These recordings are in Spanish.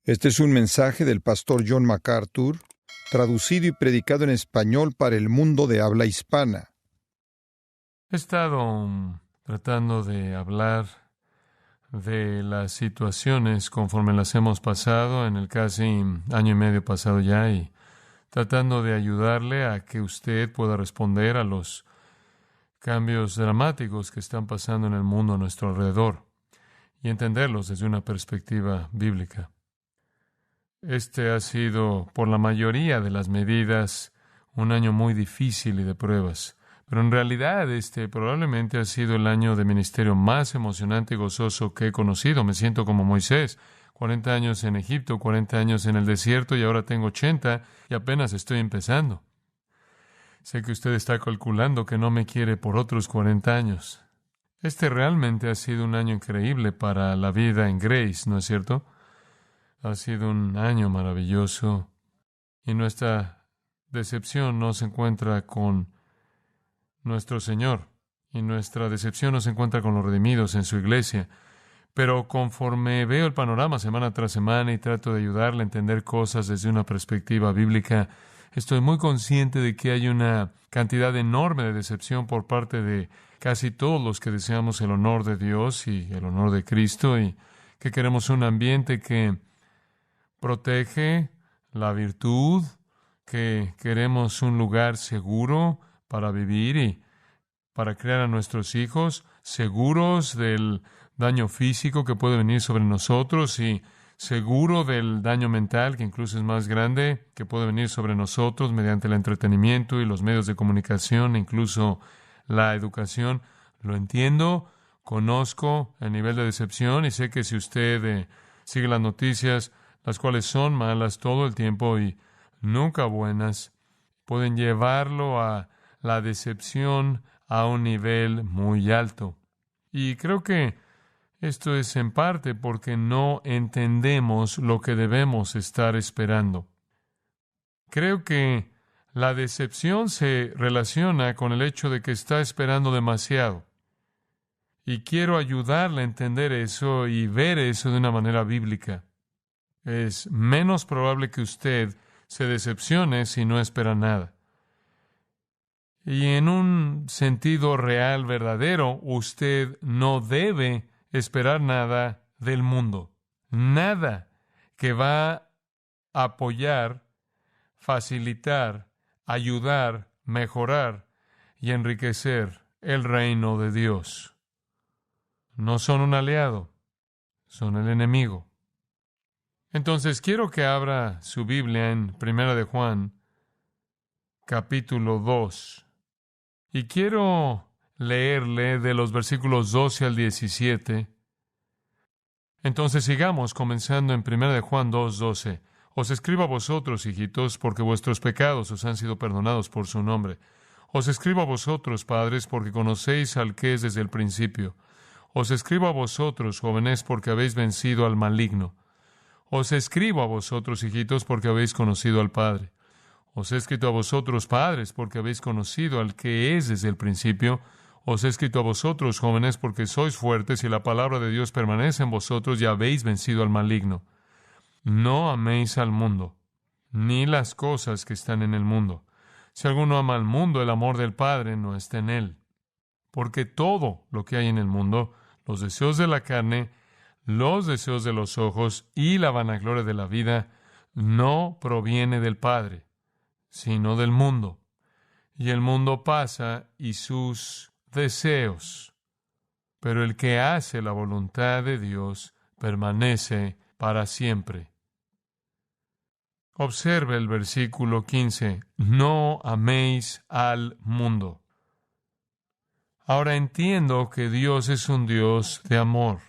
Este es un mensaje del pastor John MacArthur, traducido y predicado en español para el mundo de habla hispana. He estado tratando de hablar de las situaciones conforme las hemos pasado en el casi año y medio pasado ya, y tratando de ayudarle a que usted pueda responder a los cambios dramáticos que están pasando en el mundo a nuestro alrededor y entenderlos desde una perspectiva bíblica. Este ha sido, por la mayoría de las medidas, un año muy difícil y de pruebas. Pero en realidad probablemente ha sido el año de ministerio más emocionante y gozoso que he conocido. Me siento como Moisés, 40 años en Egipto, 40 años en el desierto y ahora tengo 80 y apenas estoy empezando. Sé que usted está calculando que no me quiere por otros 40 años. Realmente ha sido un año increíble para la vida en Grace, ¿no es cierto? Ha sido un año maravilloso y nuestra decepción no se encuentra con nuestro Señor y nuestra decepción no se encuentra con los redimidos en su iglesia. Pero conforme veo el panorama semana tras semana y trato de ayudarle a entender cosas desde una perspectiva bíblica, estoy muy consciente de que hay una cantidad enorme de decepción por parte de casi todos los que deseamos el honor de Dios y el honor de Cristo y que queremos un ambiente que protege la virtud, que queremos un lugar seguro para vivir y para criar a nuestros hijos, seguros del daño físico que puede venir sobre nosotros y seguro del daño mental, que incluso es más grande, que puede venir sobre nosotros mediante el entretenimiento y los medios de comunicación, e incluso la educación. Lo entiendo, conozco el nivel de decepción y sé que si usted sigue las noticias, las cuales son malas todo el tiempo y nunca buenas, pueden llevarlo a la decepción a un nivel muy alto. Y creo que esto es en parte porque no entendemos lo que debemos estar esperando. Creo que la decepción se relaciona con el hecho de que está esperando demasiado. Y quiero ayudarle a entender eso y ver eso de una manera bíblica. Es menos probable que usted se decepcione si no espera nada. Y en un sentido real, verdadero, usted no debe esperar nada del mundo. Nada que va a apoyar, facilitar, ayudar, mejorar y enriquecer el reino de Dios. No son un aliado, son el enemigo. Entonces, quiero que abra su Biblia en 1 de Juan, capítulo 2. Y quiero leerle de los versículos 12 al 17. Entonces, sigamos comenzando en 1 de Juan 2:12. Os escribo a vosotros, hijitos, porque vuestros pecados os han sido perdonados por su nombre. Os escribo a vosotros, padres, porque conocéis al que es desde el principio. Os escribo a vosotros, jóvenes, porque habéis vencido al maligno. Os escribo a vosotros, hijitos, porque habéis conocido al Padre. Os he escrito a vosotros, padres, porque habéis conocido al que es desde el principio. Os he escrito a vosotros, jóvenes, porque sois fuertes y la palabra de Dios permanece en vosotros y habéis vencido al maligno. No améis al mundo, ni las cosas que están en el mundo. Si alguno ama al mundo, el amor del Padre no está en él. Porque todo lo que hay en el mundo, los deseos de la carne, los deseos de los ojos y la vanagloria de la vida, no proviene del Padre, sino del mundo. Y el mundo pasa y sus deseos. Pero el que hace la voluntad de Dios permanece para siempre. Observe el versículo 15. No améis al mundo. Ahora entiendo que Dios es un Dios de amor.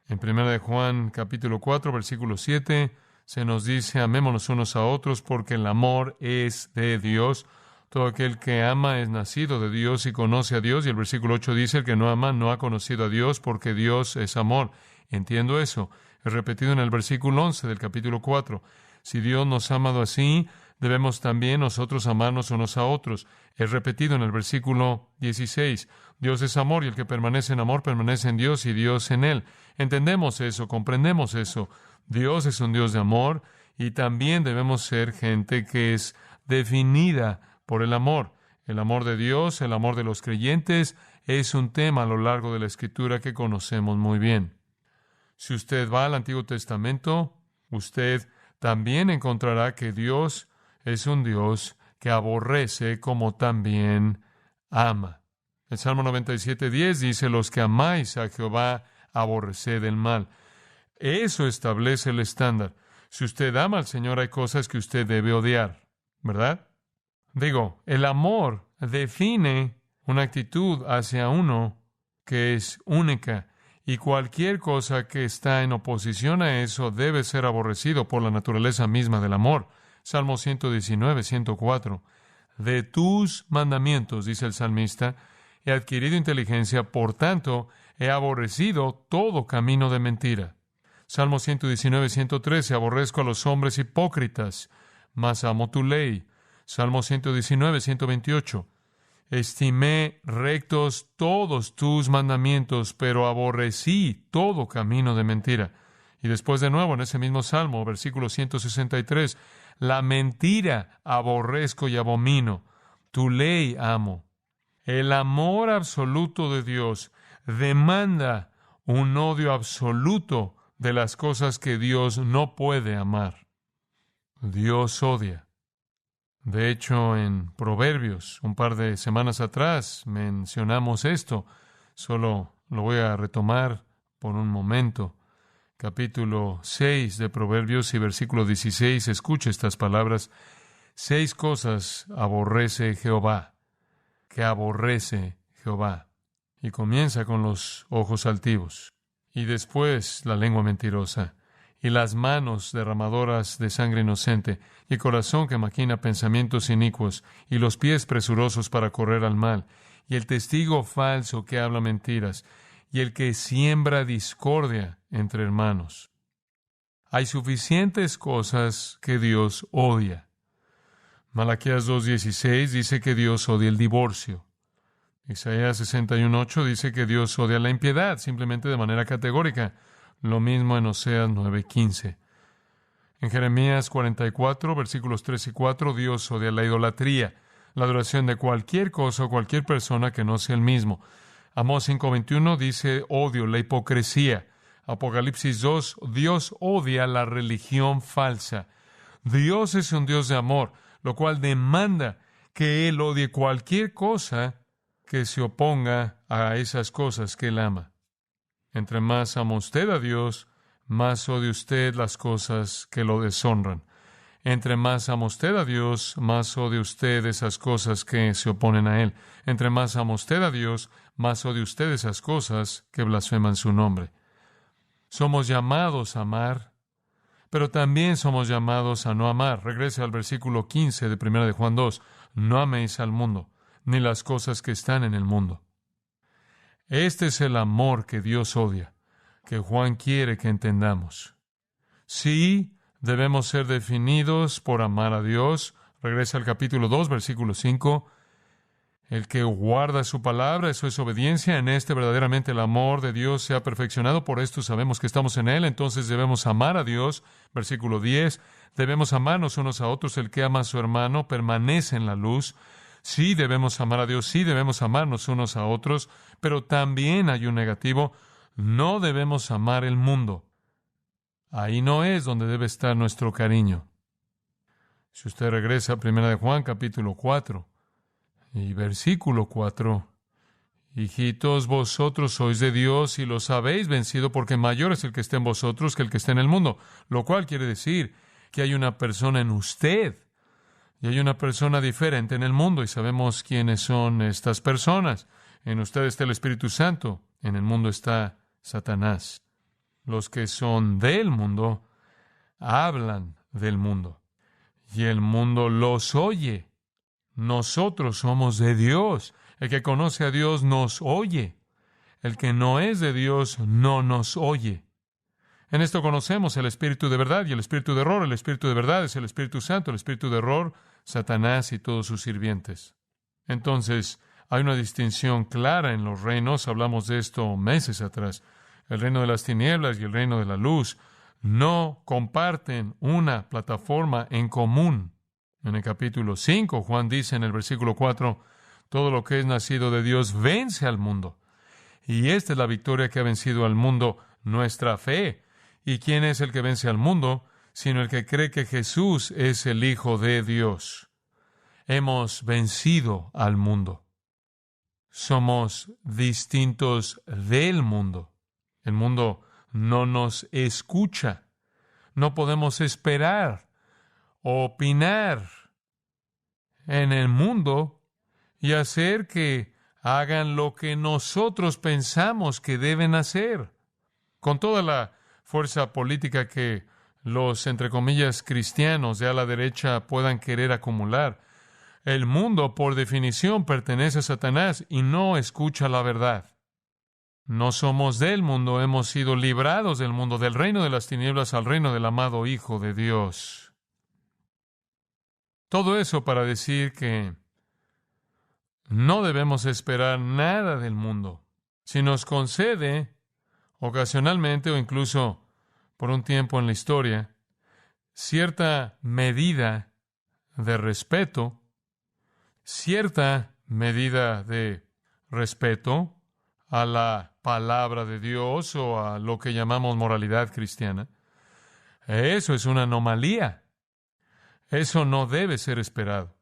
En 1 de Juan, capítulo 4, versículo 7, se nos dice, amémonos unos a otros porque el amor es de Dios. Todo aquel que ama es nacido de Dios y conoce a Dios. Y el versículo 8 dice, el que no ama no ha conocido a Dios porque Dios es amor. Entiendo eso. Es repetido en el versículo 11 del capítulo 4. Si Dios nos ha amado así, debemos también nosotros amarnos unos a otros. Es repetido en el versículo 16. Dios es amor y el que permanece en amor permanece en Dios y Dios en él. Entendemos eso, comprendemos eso. Dios es un Dios de amor y también debemos ser gente que es definida por el amor. El amor de Dios, el amor de los creyentes, es un tema a lo largo de la Escritura que conocemos muy bien. Si usted va al Antiguo Testamento, usted también encontrará que Dios es un Dios que aborrece como también ama. El Salmo 97:10 dice: los que amáis a Jehová, aborreced el mal. Eso establece el estándar. Si usted ama al Señor, hay cosas que usted debe odiar, ¿verdad? Digo, el amor define una actitud hacia uno que es única, y cualquier cosa que está en oposición a eso debe ser aborrecido por la naturaleza misma del amor. Salmo 119:104. De tus mandamientos, dice el salmista, he adquirido inteligencia, por tanto, he aborrecido todo camino de mentira. Salmo 119:113. Aborrezco a los hombres hipócritas, mas amo tu ley. Salmo 119:128. Estimé rectos todos tus mandamientos, pero aborrecí todo camino de mentira. Y después de nuevo en ese mismo Salmo, versículo 163, la mentira aborrezco y abomino, tu ley amo. El amor absoluto de Dios demanda un odio absoluto de las cosas que Dios no puede amar. Dios odia. De hecho, en Proverbios, un par de semanas atrás, mencionamos esto. Solo lo voy a retomar por un momento. Capítulo 6 de Proverbios y versículo 16. Escuche estas palabras. 6 cosas aborrece Jehová, que aborrece Jehová. Y comienza con los ojos altivos. Y después la lengua mentirosa. Y las manos derramadoras de sangre inocente, y el corazón que maquina pensamientos inicuos, y los pies presurosos para correr al mal, y el testigo falso que habla mentiras, y el que siembra discordia entre hermanos. Hay suficientes cosas que Dios odia. Malaquías 2:16 dice que Dios odia el divorcio. Isaías 61:8 dice que Dios odia la impiedad, simplemente de manera categórica. Lo mismo en Oseas 9:15. En Jeremías 44, versículos 3 y 4, Dios odia la idolatría, la adoración de cualquier cosa o cualquier persona que no sea el mismo. Amós 5:21 dice odio, la hipocresía. Apocalipsis 2, Dios odia la religión falsa. Dios es un Dios de amor, lo cual demanda que Él odie cualquier cosa que se oponga a esas cosas que Él ama. Entre más ama usted a Dios, más odia usted las cosas que lo deshonran. Entre más ama usted a Dios, más odia usted esas cosas que se oponen a Él. Entre más ama usted a Dios, más odia usted esas cosas que blasfeman su nombre. Somos llamados a amar, pero también somos llamados a no amar. Regrese al versículo 15 de 1 de Juan 2. No améis al mundo, ni las cosas que están en el mundo. Este es el amor que Dios odia, que Juan quiere que entendamos. Sí, debemos ser definidos por amar a Dios. Regresa al capítulo 2, versículo 5. El que guarda su palabra, eso es obediencia. En este verdaderamente el amor de Dios se ha perfeccionado. Por esto sabemos que estamos en Él. Entonces debemos amar a Dios. Versículo 10. Debemos amarnos unos a otros. El que ama a su hermano permanece en la luz. Sí, debemos amar a Dios, sí, debemos amarnos unos a otros, pero también hay un negativo. No debemos amar el mundo. Ahí no es donde debe estar nuestro cariño. Si usted regresa a 1 de Juan, capítulo 4, y versículo 4, hijitos, vosotros sois de Dios y los habéis vencido, porque mayor es el que está en vosotros que el que está en el mundo, lo cual quiere decir que hay una persona en usted. Y hay una persona diferente en el mundo y sabemos quiénes son estas personas. En usted está el Espíritu Santo, en el mundo está Satanás. Los que son del mundo hablan del mundo y el mundo los oye. Nosotros somos de Dios. El que conoce a Dios nos oye. El que no es de Dios no nos oye. En esto conocemos el espíritu de verdad y el espíritu de error. El espíritu de verdad es el Espíritu Santo, el espíritu de error, Satanás y todos sus sirvientes. Entonces, hay una distinción clara en los reinos. Hablamos de esto meses atrás. El reino de las tinieblas y el reino de la luz. no comparten una plataforma en común. En el capítulo 5, Juan dice en el versículo 4, todo lo que es nacido de Dios vence al mundo. Y esta es la victoria que ha vencido al mundo, nuestra fe. ¿Y quién es el que vence al mundo? Sino el que cree que Jesús es el Hijo de Dios. Hemos vencido al mundo. Somos distintos del mundo. El mundo no nos escucha. No podemos esperar o opinar en el mundo y hacer que hagan lo que nosotros pensamos que deben hacer. Con toda la fuerza política que los, entre comillas, cristianos de a la derecha puedan querer acumular, el mundo, por definición, pertenece a Satanás y no escucha la verdad. No somos del mundo, hemos sido librados del mundo, del reino de las tinieblas al reino del amado Hijo de Dios. Todo eso para decir que no debemos esperar nada del mundo. Si nos concede, ocasionalmente o incluso por un tiempo en la historia, cierta medida de respeto, a la palabra de Dios o a lo que llamamos moralidad cristiana, eso es una anomalía. Eso no debe ser esperado.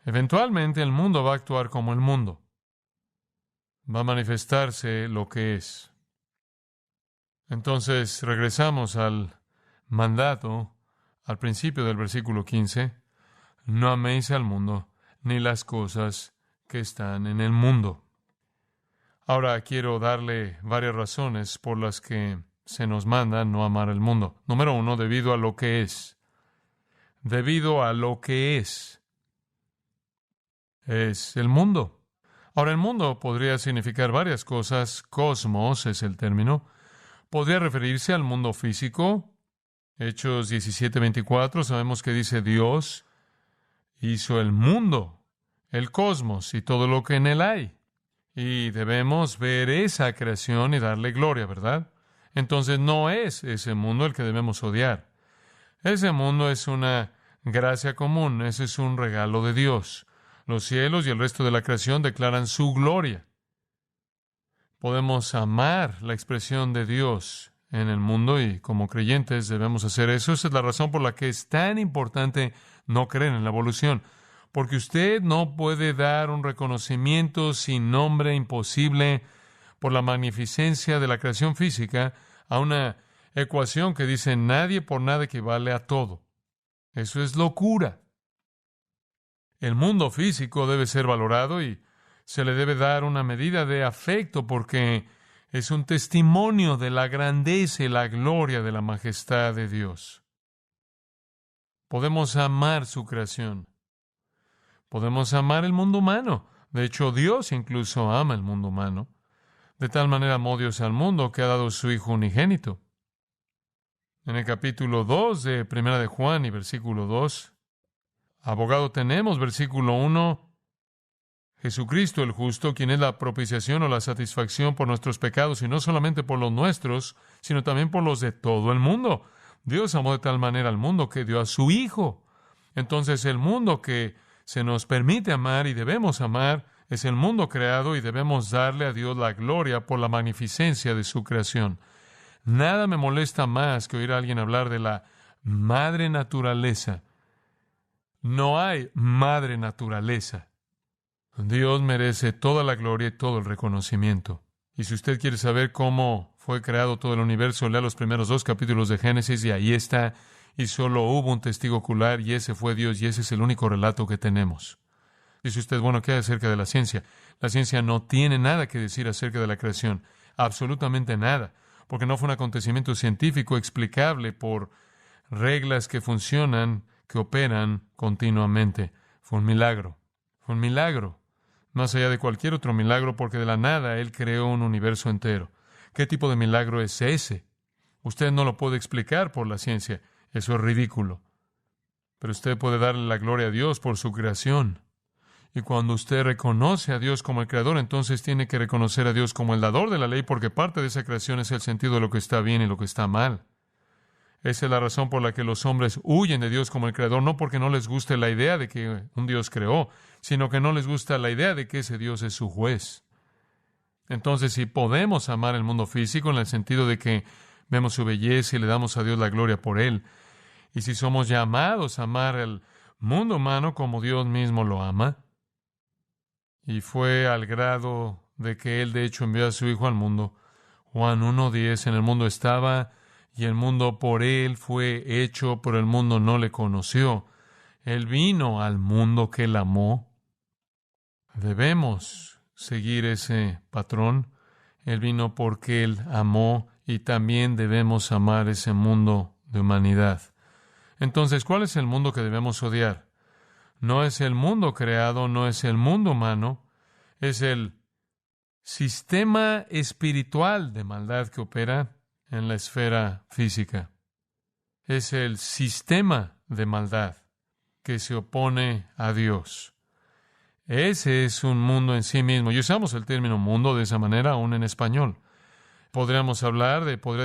Eventualmente el mundo va a actuar como el mundo. Va a manifestarse lo que es. Entonces regresamos al mandato, al principio del versículo 15. No améis al mundo, ni las cosas que están en el mundo. Ahora quiero darle varias razones por las que se nos manda no amar el mundo. Número 1, debido a lo que es. Debido a lo que es el mundo. Ahora, el mundo podría significar varias cosas. Cosmos es el término. Podría referirse al mundo físico. Hechos 17:24, sabemos que dice Dios hizo el mundo, el cosmos y todo lo que en él hay. Y debemos ver esa creación y darle gloria, ¿verdad? Entonces no es ese mundo el que debemos odiar. Ese mundo es una gracia común, ese es un regalo de Dios. Los cielos y el resto de la creación declaran su gloria. Podemos amar la expresión de Dios en el mundo y como creyentes debemos hacer eso. Esa es la razón por la que es tan importante no creer en la evolución. Porque usted no puede dar un reconocimiento sin nombre imposible por la magnificencia de la creación física a una ecuación que dice nadie por nada equivale a todo. Eso es locura. El mundo físico debe ser valorado y se le debe dar una medida de afecto porque es un testimonio de la grandeza y la gloria de la majestad de Dios. Podemos amar su creación. Podemos amar el mundo humano. De hecho, Dios incluso ama el mundo humano. De tal manera amó Dios al mundo que ha dado su Hijo unigénito. En el capítulo 2 de Primera de Juan y versículo 2, abogado tenemos, versículo 1, Jesucristo el justo, quien es la propiciación o la satisfacción por nuestros pecados, y no solamente por los nuestros, sino también por los de todo el mundo. Dios amó de tal manera al mundo que dio a su Hijo. Entonces el mundo que se nos permite amar y debemos amar es el mundo creado y debemos darle a Dios la gloria por la magnificencia de su creación. Nada me molesta más que oír a alguien hablar de la madre naturaleza. No hay madre naturaleza. Dios merece toda la gloria y todo el reconocimiento. Y si usted quiere saber cómo fue creado todo el universo, lea los primeros 2 capítulos de Génesis y ahí está. Y solo hubo un testigo ocular y ese fue Dios y ese es el único relato que tenemos. Dice usted, bueno, ¿qué hay acerca de la ciencia? La ciencia no tiene nada que decir acerca de la creación. Absolutamente nada. Porque no fue un acontecimiento científico explicable por reglas que funcionan, que operan continuamente. Fue un milagro. Fue un milagro. Más allá de cualquier otro milagro, porque de la nada Él creó un universo entero. ¿Qué tipo de milagro es ese? Usted no lo puede explicar por la ciencia. Eso es ridículo. Pero usted puede darle la gloria a Dios por su creación. Y cuando usted reconoce a Dios como el creador, entonces tiene que reconocer a Dios como el dador de la ley, porque parte de esa creación es el sentido de lo que está bien y lo que está mal. Esa es la razón por la que los hombres huyen de Dios como el Creador, no porque no les guste la idea de que un Dios creó, sino que no les gusta la idea de que ese Dios es su juez. Entonces, si podemos amar el mundo físico en el sentido de que vemos su belleza y le damos a Dios la gloria por él, y si somos llamados a amar el mundo humano como Dios mismo lo ama, y fue al grado de que Él de hecho envió a su Hijo al mundo. Juan 1:10, en el mundo estaba, y el mundo por Él fue hecho, pero el mundo no le conoció. Él vino al mundo que Él amó. Debemos seguir ese patrón. Él vino porque Él amó, y también debemos amar ese mundo de humanidad. Entonces, ¿cuál es el mundo que debemos odiar? No es el mundo creado, no es el mundo humano, es el sistema espiritual de maldad que opera en la esfera física. Es el sistema de maldad que se opone a Dios. Ese es un mundo en sí mismo. Y usamos el término mundo de esa manera aún en español. Podría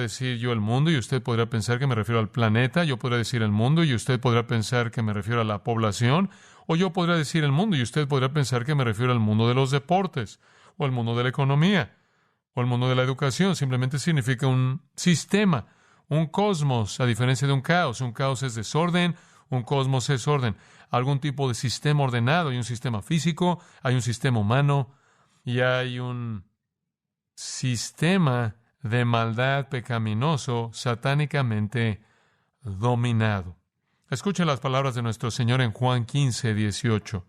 decir yo el mundo y usted podría pensar que me refiero al planeta, yo podría decir el mundo y usted podría pensar que me refiero a la población, o yo podría decir el mundo y usted podría pensar que me refiero al mundo de los deportes, o al mundo de la economía, o al mundo de la educación. Simplemente significa un sistema, un cosmos, a diferencia de un caos. Un caos es desorden, un cosmos es orden. Algún tipo de sistema ordenado. Hay un sistema físico, hay un sistema humano y hay un sistema de maldad pecaminoso satánicamente dominado. Escuchen las palabras de nuestro Señor en Juan 15:18.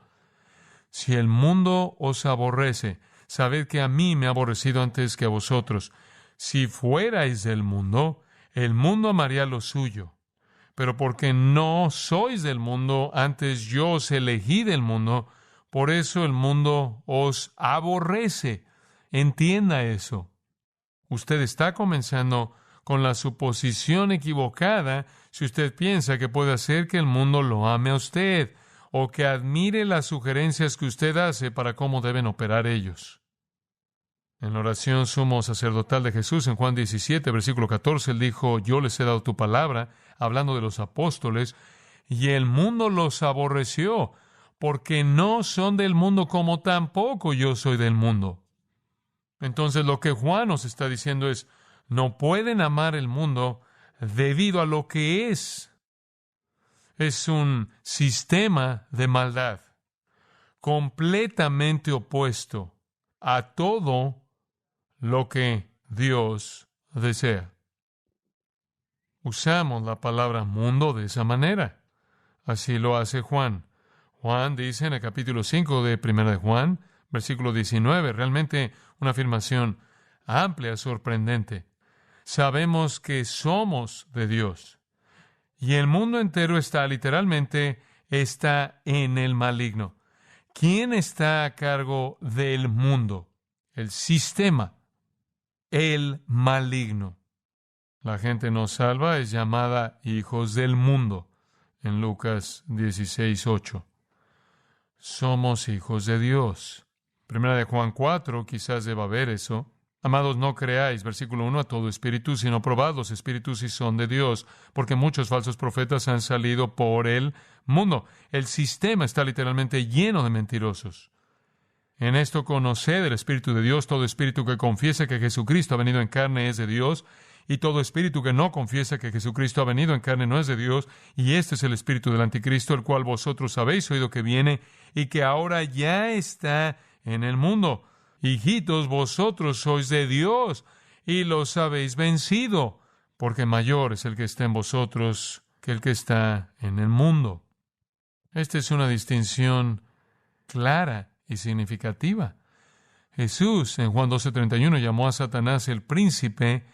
Si el mundo os aborrece, sabed que a mí me ha aborrecido antes que a vosotros. Si fuerais del mundo, el mundo amaría lo suyo. Pero porque no sois del mundo, antes yo os elegí del mundo, por eso el mundo os aborrece. Entienda eso. Usted está comenzando con la suposición equivocada si usted piensa que puede hacer que el mundo lo ame a usted o que admire las sugerencias que usted hace para cómo deben operar ellos. En la oración sumo sacerdotal de Jesús, en Juan 17, versículo 14, Él dijo, yo les he dado tu palabra, hablando de los apóstoles, y el mundo los aborreció, porque no son del mundo como tampoco yo soy del mundo. Entonces lo que Juan nos está diciendo es, no pueden amar el mundo debido a lo que es. Es un sistema de maldad completamente opuesto a todo lo que Dios desea. Usamos la palabra mundo de esa manera. Así lo hace Juan. Juan dice en el capítulo 5 de 1 de Juan, versículo 19, realmente una afirmación amplia, sorprendente. Sabemos que somos de Dios. Y el mundo entero está en el maligno. ¿Quién está a cargo del mundo? El sistema, el maligno. La gente no salva es llamada hijos del mundo en Lucas 16:8. Somos hijos de Dios. Primera de Juan 4, quizás deba ver eso. Amados, no creáis, versículo 1, a todo espíritu, sino probad los espíritus si son de Dios, porque muchos falsos profetas han salido por el mundo. El sistema está literalmente lleno de mentirosos. En esto conoced el Espíritu de Dios. Todo espíritu que confiesa que Jesucristo ha venido en carne es de Dios, y todo espíritu que no confiesa que Jesucristo ha venido en carne no es de Dios, y este es el espíritu del anticristo, el cual vosotros habéis oído que viene, y que ahora ya está en el mundo. Hijitos, vosotros sois de Dios, y los habéis vencido, porque mayor es el que está en vosotros que el que está en el mundo. Esta es una distinción clara y significativa. Jesús, en Juan 12:31, llamó a Satanás el príncipe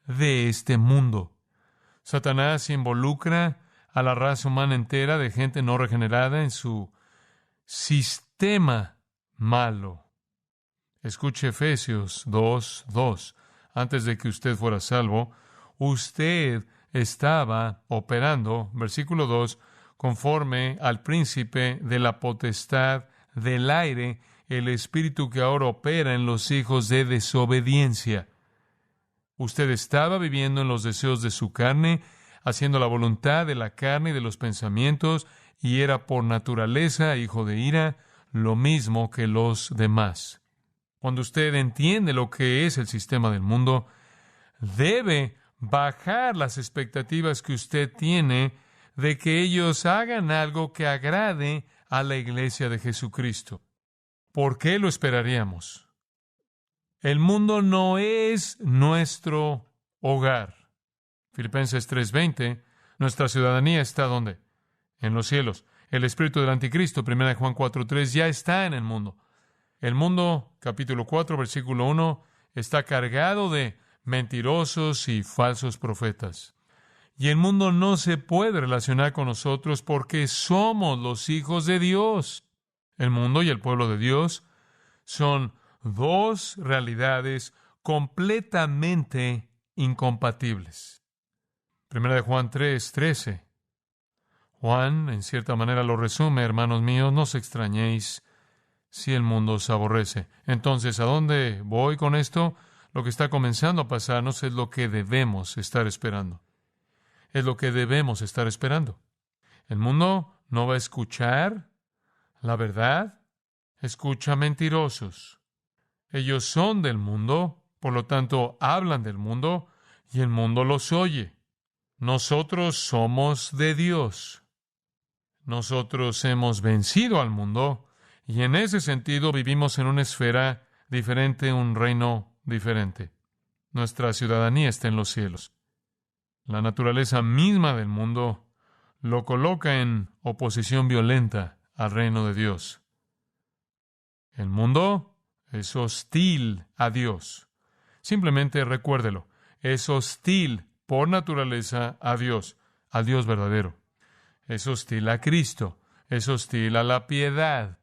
de este mundo. Satanás involucra a la raza humana entera de gente no regenerada en su sistema malo. Escuche Efesios 2:2. Antes de que usted fuera salvo, usted estaba operando, versículo 2, conforme al príncipe de la potestad del aire, el espíritu que ahora opera en los hijos de desobediencia. Usted estaba viviendo en los deseos de su carne, haciendo la voluntad de la carne y de los pensamientos, y era por naturaleza hijo de ira, lo mismo que los demás. Cuando usted entiende lo que es el sistema del mundo, debe bajar las expectativas que usted tiene de que ellos hagan algo que agrade a la iglesia de Jesucristo. ¿Por qué lo esperaríamos? El mundo no es nuestro hogar. Filipenses 3:20, nuestra ciudadanía está ¿dónde? En los cielos. El espíritu del anticristo, 1 Juan 4:3, ya está en el mundo. El mundo, capítulo 4, versículo 1, está cargado de mentirosos y falsos profetas. Y el mundo no se puede relacionar con nosotros porque somos los hijos de Dios. El mundo y el pueblo de Dios son dos realidades completamente incompatibles. Primera de Juan 3:13. Juan, en cierta manera, lo resume: hermanos míos, no os extrañéis si el mundo os aborrece. Entonces, ¿a dónde voy con esto? Lo que está comenzando a pasarnos es lo que debemos estar esperando. Es lo que debemos estar esperando. El mundo no va a escuchar la verdad. Escucha mentirosos. Ellos son del mundo, por lo tanto hablan del mundo y el mundo los oye. Nosotros somos de Dios. Nosotros hemos vencido al mundo y en ese sentido vivimos en una esfera diferente, un reino diferente. Nuestra ciudadanía está en los cielos. La naturaleza misma del mundo lo coloca en oposición violenta al reino de Dios. El mundo es hostil a Dios. Simplemente recuérdelo. Es hostil por naturaleza a Dios, al Dios verdadero. Es hostil a Cristo. Es hostil a la piedad.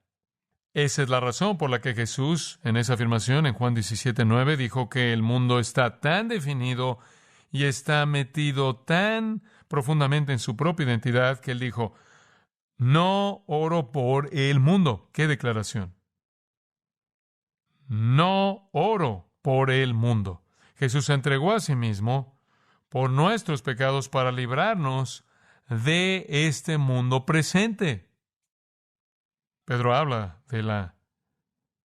Esa es la razón por la que Jesús, en esa afirmación en Juan 17:9, dijo que el mundo está tan definido y está metido tan profundamente en su propia identidad que él dijo: no oro por el mundo. ¡Qué declaración! No oro por el mundo. Jesús se entregó a sí mismo por nuestros pecados para librarnos de este mundo presente. Pedro habla de la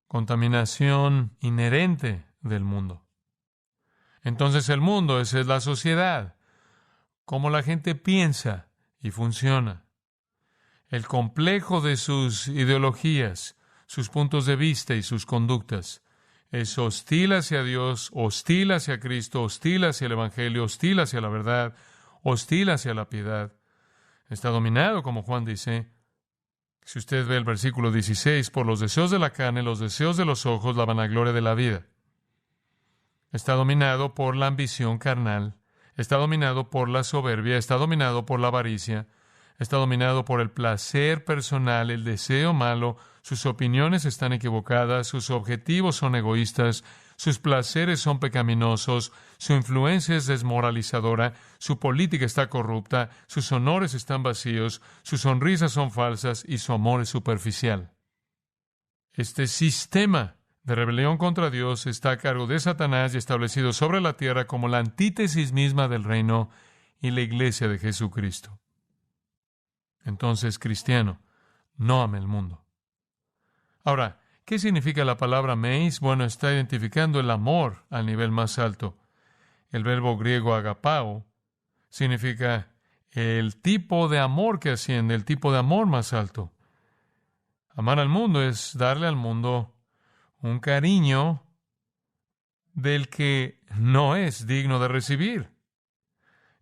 contaminación inherente del mundo. Entonces el mundo, esa es la sociedad, cómo la gente piensa y funciona. El complejo de sus ideologías, sus puntos de vista y sus conductas. Es hostil hacia Dios, hostil hacia Cristo, hostil hacia el Evangelio, hostil hacia la verdad, hostil hacia la piedad. Está dominado, como Juan dice, si usted ve el versículo 16, por los deseos de la carne, los deseos de los ojos, la vanagloria de la vida. Está dominado por la ambición carnal, está dominado por la soberbia, está dominado por la avaricia, está dominado por el placer personal, el deseo malo. Sus opiniones están equivocadas, sus objetivos son egoístas, sus placeres son pecaminosos, su influencia es desmoralizadora, su política está corrupta, sus honores están vacíos, sus sonrisas son falsas y su amor es superficial. Este sistema de rebelión contra Dios está a cargo de Satanás y establecido sobre la tierra como la antítesis misma del reino y la iglesia de Jesucristo. Entonces, cristiano, no ame el mundo. Ahora, ¿qué significa la palabra meis? Bueno, está identificando el amor al nivel más alto. El verbo griego agapao significa el tipo de amor que asciende, el tipo de amor más alto. Amar al mundo es darle al mundo un cariño del que no es digno de recibir.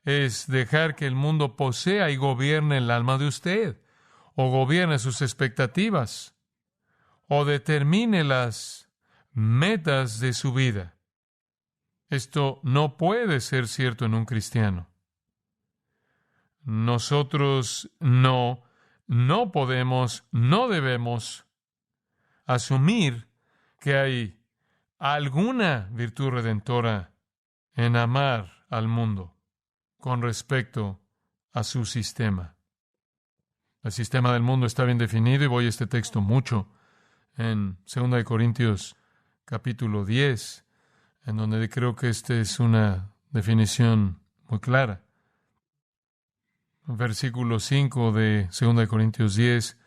Es dejar que el mundo posea y gobierne el alma de usted, o gobierne sus expectativas, o determine las metas de su vida. Esto no puede ser cierto en un cristiano. Nosotros no podemos, no debemos asumir que hay alguna virtud redentora en amar al mundo con respecto a su sistema. El sistema del mundo está bien definido y voy a este texto mucho en 2 Corintios capítulo 10, en donde creo que esta es una definición muy clara. Versículo 5 de 2 Corintios 10.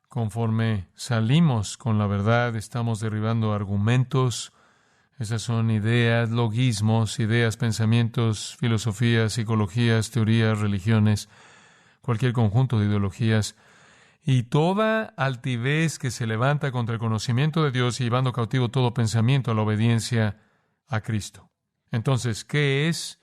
Conforme salimos con la verdad, estamos derribando argumentos. Esas son ideas, logismos, ideas, pensamientos, filosofías, psicologías, teorías, religiones, cualquier conjunto de ideologías, y toda altivez que se levanta contra el conocimiento de Dios y llevando cautivo todo pensamiento a la obediencia a Cristo. Entonces, ¿qué es?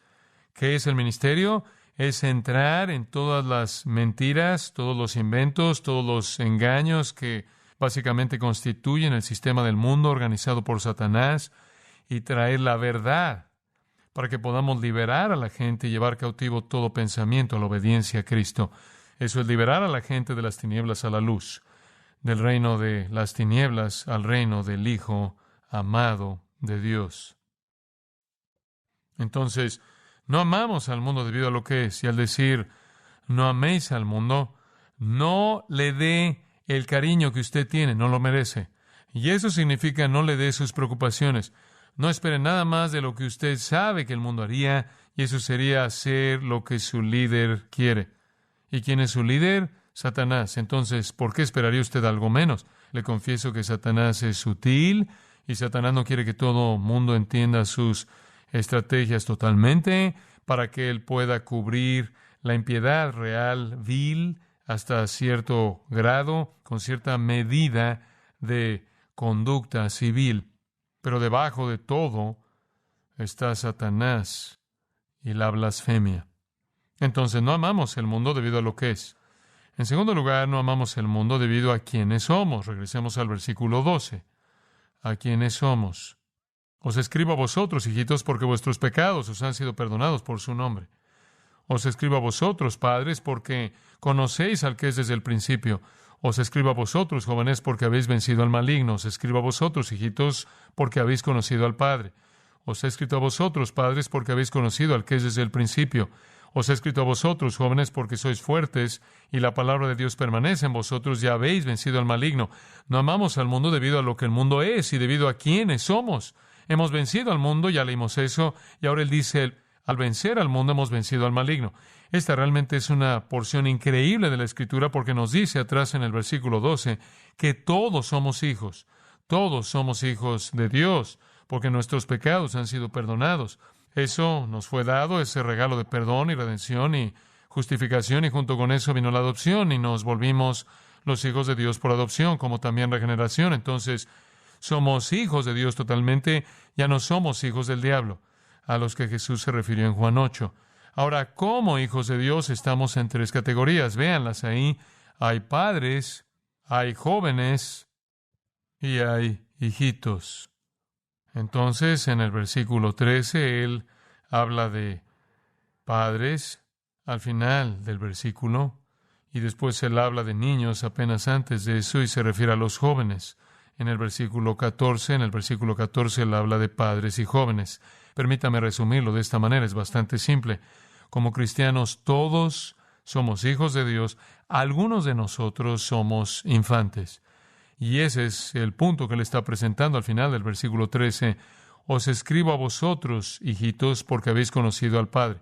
¿Qué es el ministerio? Es entrar en todas las mentiras, todos los inventos, todos los engaños que básicamente constituyen el sistema del mundo organizado por Satanás y traer la verdad para que podamos liberar a la gente y llevar cautivo todo pensamiento a la obediencia a Cristo. Eso es liberar a la gente de las tinieblas a la luz, del reino de las tinieblas al reino del Hijo amado de Dios. Entonces, no amamos al mundo debido a lo que es, y al decir, no améis al mundo, no le dé el cariño que usted tiene, no lo merece. Y eso significa no le dé sus preocupaciones. No espere nada más de lo que usted sabe que el mundo haría, y eso sería hacer lo que su líder quiere. ¿Y quién es su líder? Satanás. Entonces, ¿por qué esperaría usted algo menos? Le confieso que Satanás es sutil, y Satanás no quiere que todo mundo entienda sus estrategias totalmente para que él pueda cubrir la impiedad real, vil, hasta cierto grado, con cierta medida de conducta civil. Pero debajo de todo está Satanás y la blasfemia. Entonces no amamos el mundo debido a lo que es. En segundo lugar, no amamos el mundo debido a quienes somos. Regresemos al versículo 12. ¿A quienes somos? Os escribo a vosotros, hijitos, porque vuestros pecados os han sido perdonados por su nombre. Os escribo a vosotros, padres, porque conocéis al que es desde el principio. Os escribo a vosotros, jóvenes, porque habéis vencido al maligno. Os escribo a vosotros, hijitos, porque habéis conocido al Padre. Os he escrito a vosotros, padres, porque habéis conocido al que es desde el principio. Os he escrito a vosotros, jóvenes, porque sois fuertes, y la palabra de Dios permanece en vosotros, y habéis vencido al maligno. No amamos al mundo debido a lo que el mundo es, y debido a quienes somos. Hemos vencido al mundo, ya leímos eso, y ahora él dice, al vencer al mundo hemos vencido al maligno. Esta realmente es una porción increíble de la Escritura, porque nos dice atrás en el versículo 12, que todos somos hijos de Dios, porque nuestros pecados han sido perdonados. Eso nos fue dado, ese regalo de perdón y redención y justificación, y junto con eso vino la adopción, y nos volvimos los hijos de Dios por adopción, como también regeneración. Entonces, somos hijos de Dios totalmente, ya no somos hijos del diablo, a los que Jesús se refirió en Juan 8. Ahora, como hijos de Dios, estamos en tres categorías. Véanlas ahí. Hay padres, hay jóvenes y hay hijitos. Entonces, en el versículo 13, él habla de padres al final del versículo, y después él habla de niños apenas antes de eso, y se refiere a los jóvenes. En el versículo 14, él habla de padres y jóvenes. Permítame resumirlo de esta manera, es bastante simple. Como cristianos, todos somos hijos de Dios, algunos de nosotros somos infantes. Y ese es el punto que le está presentando al final del versículo 13. Os escribo a vosotros, hijitos, porque habéis conocido al Padre.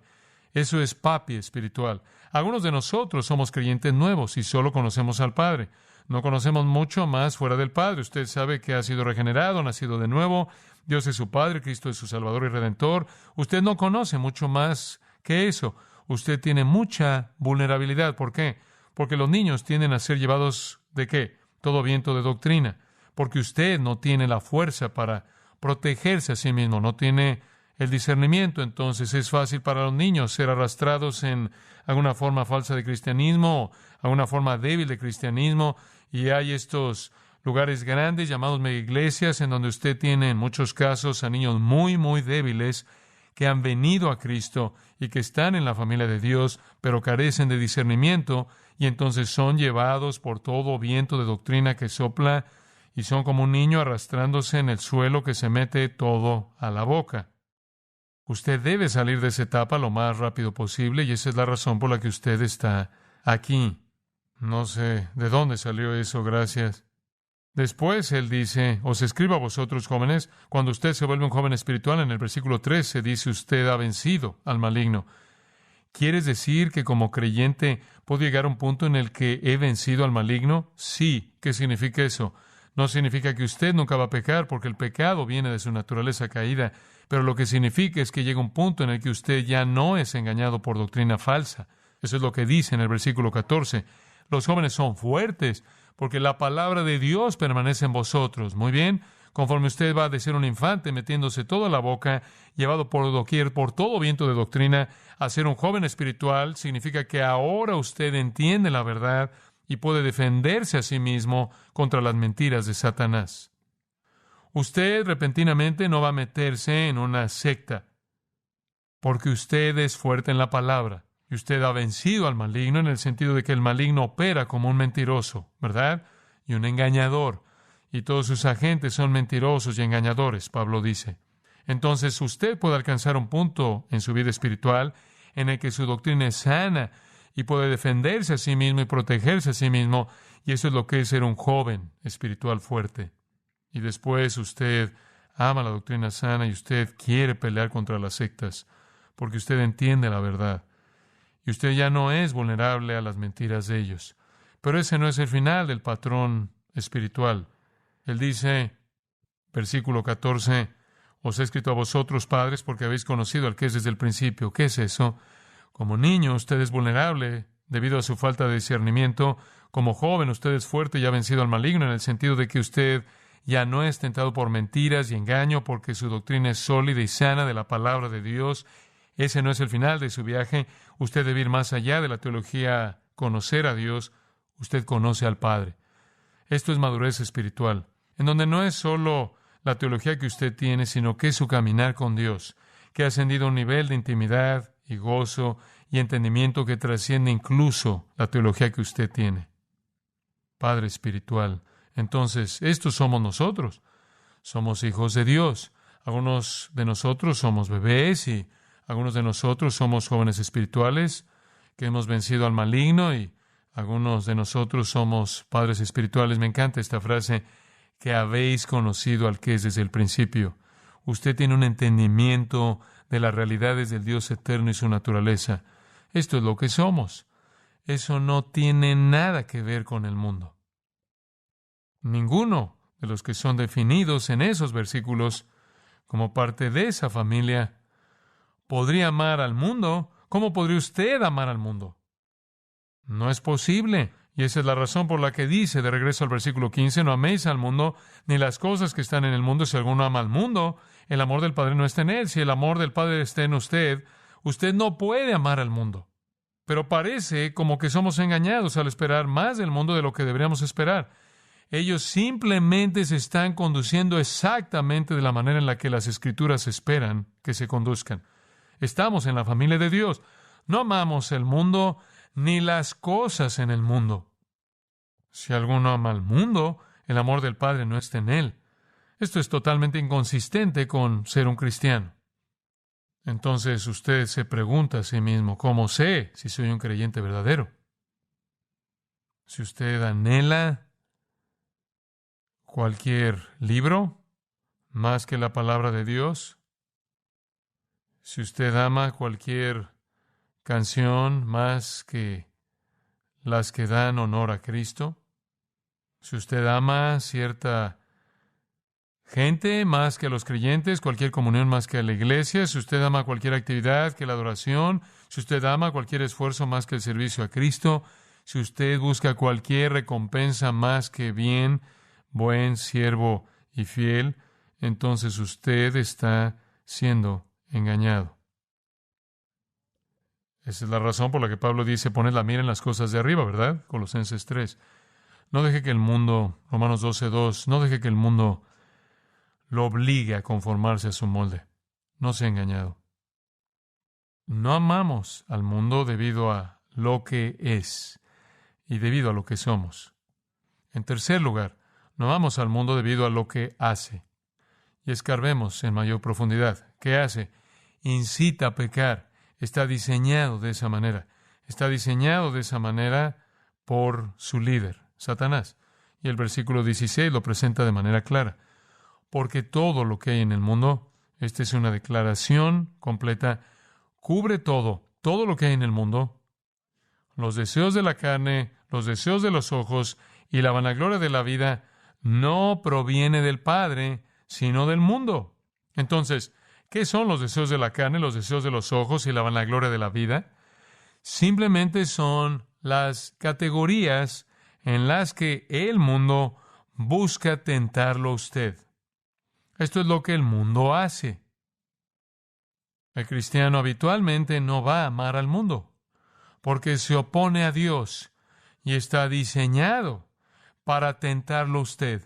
Eso es papi espiritual. Algunos de nosotros somos creyentes nuevos y solo conocemos al Padre. No conocemos mucho más fuera del Padre. Usted sabe que ha sido regenerado, nacido de nuevo. Dios es su Padre, Cristo es su Salvador y Redentor. Usted no conoce mucho más que eso. Usted tiene mucha vulnerabilidad. ¿Por qué? Porque los niños tienden a ser llevados ¿de qué? Todo viento de doctrina. Porque usted no tiene la fuerza para protegerse a sí mismo, no tiene el discernimiento. Entonces es fácil para los niños ser arrastrados en alguna forma falsa de cristianismo, alguna forma débil de cristianismo, y hay estos lugares grandes llamados megaiglesias en donde usted tiene en muchos casos a niños muy, muy débiles que han venido a Cristo y que están en la familia de Dios, pero carecen de discernimiento, y entonces son llevados por todo viento de doctrina que sopla, y son como un niño arrastrándose en el suelo que se mete todo a la boca. Usted debe salir de esa etapa lo más rápido posible, y esa es la razón por la que usted está aquí. No sé de dónde salió eso, gracias. Después él dice, os escribo a vosotros jóvenes, cuando usted se vuelve un joven espiritual, en el versículo 13 dice, usted ha vencido al maligno. ¿Quieres decir que como creyente puedo llegar a un punto en el que he vencido al maligno? Sí. ¿Qué significa eso? No significa que usted nunca va a pecar, porque el pecado viene de su naturaleza caída, pero lo que significa es que llega un punto en el que usted ya no es engañado por doctrina falsa. Eso es lo que dice en el versículo 14. Los jóvenes son fuertes, porque la palabra de Dios permanece en vosotros. Muy bien. Conforme usted va de ser un infante metiéndose toda la boca, llevado por doquier, por todo viento de doctrina, a ser un joven espiritual, significa que ahora usted entiende la verdad y puede defenderse a sí mismo contra las mentiras de Satanás. Usted repentinamente no va a meterse en una secta, porque usted es fuerte en la palabra, y usted ha vencido al maligno en el sentido de que el maligno opera como un mentiroso, ¿verdad? Y un engañador. Y todos sus agentes son mentirosos y engañadores, Pablo dice. Entonces usted puede alcanzar un punto en su vida espiritual en el que su doctrina es sana y puede defenderse a sí mismo y protegerse a sí mismo, y eso es lo que es ser un joven espiritual fuerte. Y después usted ama la doctrina sana y usted quiere pelear contra las sectas, porque usted entiende la verdad, y usted ya no es vulnerable a las mentiras de ellos. Pero ese no es el final del patrón espiritual. Él dice, versículo 14, os he escrito a vosotros, padres, porque habéis conocido al que es desde el principio. ¿Qué es eso? Como niño, usted es vulnerable debido a su falta de discernimiento. Como joven, usted es fuerte y ha vencido al maligno en el sentido de que usted ya no es tentado por mentiras y engaño porque su doctrina es sólida y sana de la palabra de Dios. Ese no es el final de su viaje. Usted debe ir más allá de la teología, conocer a Dios. Usted conoce al Padre. Esto es madurez espiritual, en donde no es solo la teología que usted tiene, sino que es su caminar con Dios, que ha ascendido a un nivel de intimidad y gozo y entendimiento que trasciende incluso la teología que usted tiene. Padre espiritual. Entonces, estos somos nosotros. Somos hijos de Dios. Algunos de nosotros somos bebés y algunos de nosotros somos jóvenes espirituales que hemos vencido al maligno y algunos de nosotros somos padres espirituales. Me encanta esta frase, que habéis conocido al que es desde el principio. Usted tiene un entendimiento de las realidades del Dios eterno y su naturaleza. Esto es lo que somos. Eso no tiene nada que ver con el mundo. Ninguno de los que son definidos en esos versículos como parte de esa familia podría amar al mundo. ¿Cómo podría usted amar al mundo? No es posible. Y esa es la razón por la que dice, de regreso al versículo 15, no améis al mundo, ni las cosas que están en el mundo. Si alguno ama al mundo, el amor del Padre no está en él. Si el amor del Padre está en usted, usted no puede amar al mundo. Pero parece como que somos engañados al esperar más del mundo de lo que deberíamos esperar. Ellos simplemente se están conduciendo exactamente de la manera en la que las Escrituras esperan que se conduzcan. Estamos en la familia de Dios. No amamos el mundo ni las cosas en el mundo. Si alguno ama al mundo, el amor del Padre no está en él. Esto es totalmente inconsistente con ser un cristiano. Entonces usted se pregunta a sí mismo, ¿cómo sé si soy un creyente verdadero? Si usted anhela cualquier libro más que la palabra de Dios, si usted ama cualquier canción más que las que dan honor a Cristo, si usted ama cierta gente más que a los creyentes, cualquier comunión más que a la iglesia, si usted ama cualquier actividad que la adoración, si usted ama cualquier esfuerzo más que el servicio a Cristo, si usted busca cualquier recompensa más que bien, buen siervo y fiel, entonces usted está siendo engañado. Esa es la razón por la que Pablo dice, poned la mira en las cosas de arriba, ¿verdad? Colosenses 3. No deje que el mundo, Romanos 12:2, no deje que el mundo lo obligue a conformarse a su molde. No sea engañado. No amamos al mundo debido a lo que es y debido a lo que somos. En tercer lugar, no amamos al mundo debido a lo que hace. Y escarbemos en mayor profundidad. ¿Qué hace? Incita a pecar. Está diseñado de esa manera. Está diseñado de esa manera por su líder, Satanás. Y el versículo 16 lo presenta de manera clara. Porque todo lo que hay en el mundo, esta es una declaración completa, cubre todo todo lo que hay en el mundo, los deseos de la carne, los deseos de los ojos y la vanagloria de la vida, no proviene del Padre, sino del mundo. Entonces, ¿qué son los deseos de la carne, los deseos de los ojos y la vanagloria de la vida? Simplemente son las categorías en las que el mundo busca tentarlo a usted. Esto es lo que el mundo hace. El cristiano habitualmente no va a amar al mundo, porque se opone a Dios y está diseñado para tentarlo a usted.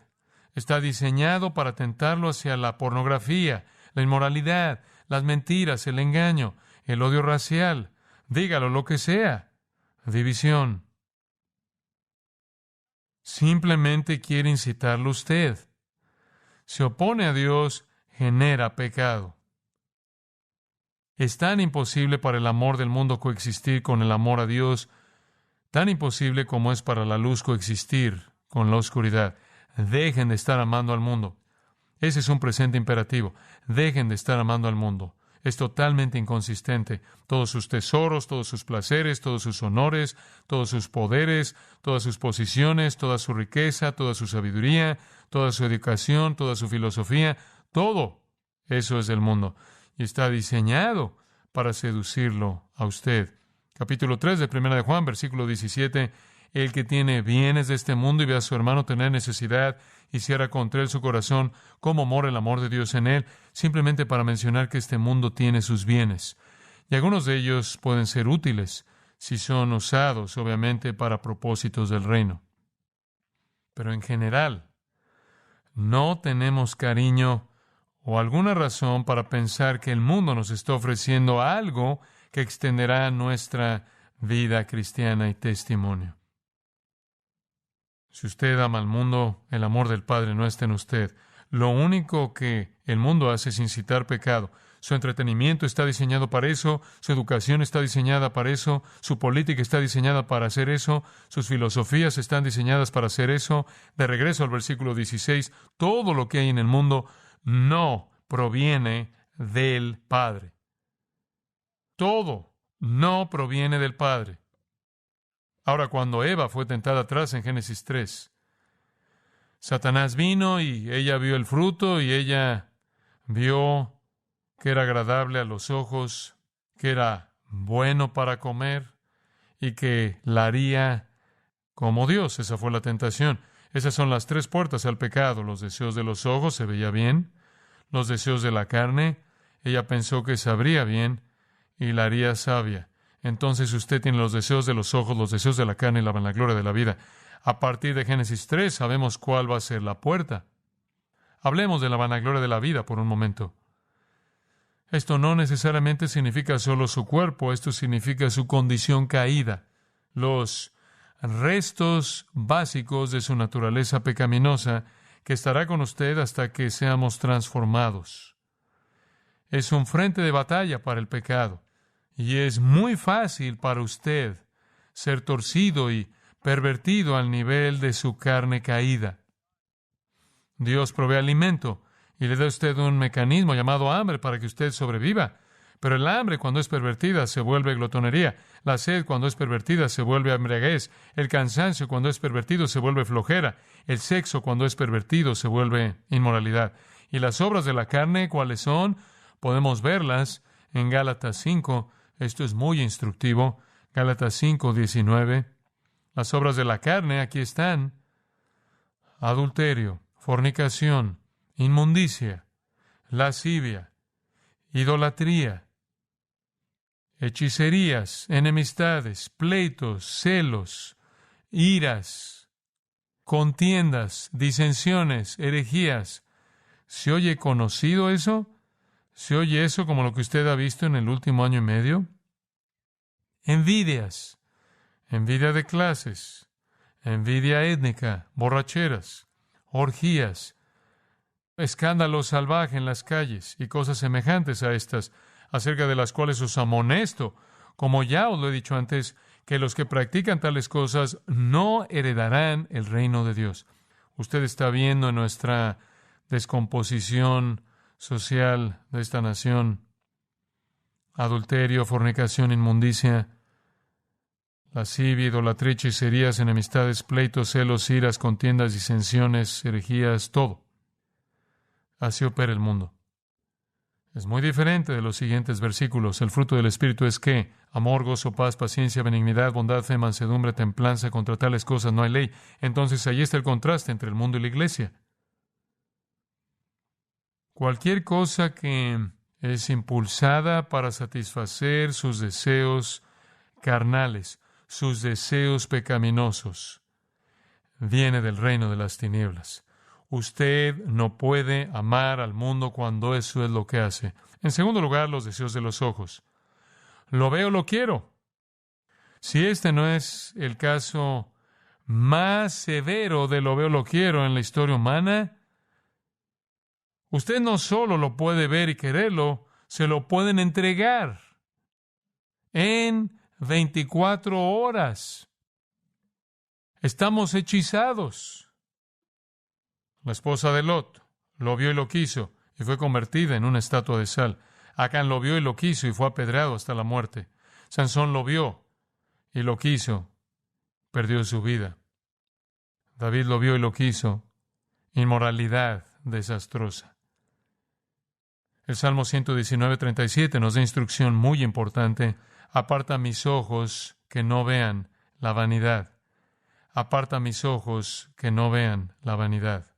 Está diseñado para tentarlo hacia la pornografía, la inmoralidad, las mentiras, el engaño, el odio racial, dígalo lo que sea, división. Simplemente quiere incitarlo a usted. Se opone a Dios, genera pecado. Es tan imposible para el amor del mundo coexistir con el amor a Dios, tan imposible como es para la luz coexistir con la oscuridad. Dejen de estar amando al mundo. Ese es un presente imperativo. Dejen de estar amando al mundo. Es totalmente inconsistente. Todos sus tesoros, todos sus placeres, todos sus honores, todos sus poderes, todas sus posiciones, toda su riqueza, toda su sabiduría, toda su educación, toda su filosofía, todo eso es del mundo. Y está diseñado para seducirlo a usted. Capítulo 3 de 1 de Juan, versículo 17. El que tiene bienes de este mundo y ve a su hermano tener necesidad y cierra contra él su corazón, ¿cómo mora el amor de Dios en él? Simplemente para mencionar que este mundo tiene sus bienes. Y algunos de ellos pueden ser útiles si son usados, obviamente, para propósitos del reino. Pero en general, no tenemos cariño o alguna razón para pensar que el mundo nos está ofreciendo algo que extenderá nuestra vida cristiana y testimonio. Si usted ama al mundo, el amor del Padre no está en usted. Lo único que el mundo hace es incitar pecado. Su entretenimiento está diseñado para eso, su educación está diseñada para eso, su política está diseñada para hacer eso, sus filosofías están diseñadas para hacer eso. De regreso al versículo 16, todo lo que hay en el mundo no proviene del Padre. Todo no proviene del Padre. Ahora, cuando Eva fue tentada atrás en Génesis 3, Satanás vino y ella vio el fruto y ella vio que era agradable a los ojos, que era bueno para comer y que la haría como Dios. Esa fue la tentación. Esas son las tres puertas al pecado. Los deseos de los ojos, se veía bien. Los deseos de la carne, ella pensó que sabría bien y la haría sabia. Entonces usted tiene los deseos de los ojos, los deseos de la carne y la vanagloria de la vida. A partir de Génesis 3 sabemos cuál va a ser la puerta. Hablemos de la vanagloria de la vida por un momento. Esto no necesariamente significa solo su cuerpo, esto significa su condición caída, los restos básicos de su naturaleza pecaminosa que estará con usted hasta que seamos transformados. Es un frente de batalla para el pecado. Y es muy fácil para usted ser torcido y pervertido al nivel de su carne caída. Dios provee alimento y le da a usted un mecanismo llamado hambre para que usted sobreviva. Pero el hambre, cuando es pervertida, se vuelve glotonería. La sed, cuando es pervertida, se vuelve embriaguez. El cansancio, cuando es pervertido, se vuelve flojera. El sexo, cuando es pervertido, se vuelve inmoralidad. Y las obras de la carne, ¿cuáles son? Podemos verlas en Gálatas 5. Esto es muy instructivo. Gálatas 5:19. Las obras de la carne, aquí están: adulterio, fornicación, inmundicia, lascivia, idolatría, hechicerías, enemistades, pleitos, celos, iras, contiendas, disensiones, herejías. ¿Se oye conocido eso? ¿Se oye eso como lo que usted ha visto en el último año y medio? Envidias, envidia de clases, envidia étnica, borracheras, orgías, escándalo salvaje en las calles y cosas semejantes a estas, acerca de las cuales os amonesto, como ya os lo he dicho antes, que los que practican tales cosas no heredarán el reino de Dios. Usted está viendo en nuestra descomposición social de esta nación adulterio, fornicación, inmundicia, lascivia, idolatría, hechicerías, enemistades, pleitos, celos, iras, contiendas, disensiones, herejías, todo. Así opera el mundo. Es muy diferente de los siguientes versículos. El fruto del Espíritu es ¿qué? Amor, gozo, paz, paciencia, benignidad, bondad, fe, mansedumbre, templanza. Contra tales cosas no hay ley. Entonces ahí está el contraste entre el mundo y la iglesia. Cualquier cosa que es impulsada para satisfacer sus deseos carnales, sus deseos pecaminosos, viene del reino de las tinieblas. Usted no puede amar al mundo cuando eso es lo que hace. En segundo lugar, los deseos de los ojos. Lo veo, lo quiero. Si este no es el caso más severo de lo veo, lo quiero en la historia humana, usted no solo lo puede ver y quererlo, se lo pueden entregar en 24 horas. Estamos hechizados. La esposa de Lot lo vio y lo quiso, y fue convertida en una estatua de sal. Acán lo vio y lo quiso, y fue apedreado hasta la muerte. Sansón lo vio y lo quiso, perdió su vida. David lo vio y lo quiso, inmoralidad desastrosa. El Salmo 119:37 nos da instrucción muy importante. Aparta mis ojos que no vean la vanidad. Aparta mis ojos que no vean la vanidad.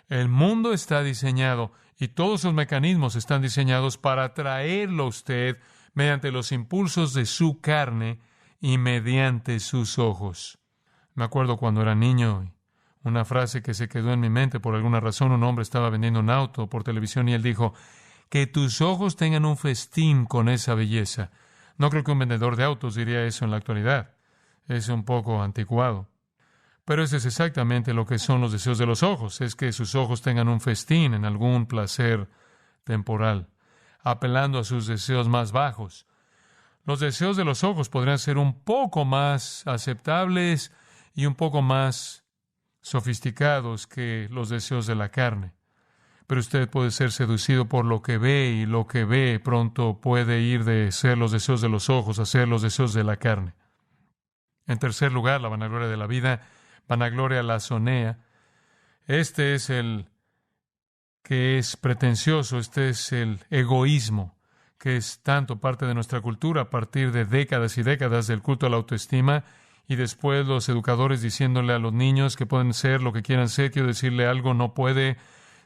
El mundo está diseñado y todos sus mecanismos están diseñados para atraerlo a usted mediante los impulsos de su carne y mediante sus ojos. Me acuerdo cuando era niño, una frase que se quedó en mi mente por alguna razón. Un hombre estaba vendiendo un auto por televisión y él dijo, que tus ojos tengan un festín con esa belleza. No creo que un vendedor de autos diría eso en la actualidad. Es un poco anticuado. Pero ese es exactamente lo que son los deseos de los ojos. Es que sus ojos tengan un festín en algún placer temporal, apelando a sus deseos más bajos. Los deseos de los ojos podrían ser un poco más aceptables y un poco más sofisticados que los deseos de la carne. Pero usted puede ser seducido por lo que ve, y lo que ve pronto puede ir de ser los deseos de los ojos a ser los deseos de la carne. En tercer lugar, la vanagloria de la vida, vanagloria lasonea. Este es el que es pretencioso, este es el egoísmo, que es tanto parte de nuestra cultura a partir de décadas y décadas del culto a la autoestima, y después los educadores diciéndole a los niños que pueden ser lo que quieran ser. Quiero decirle algo, no puede.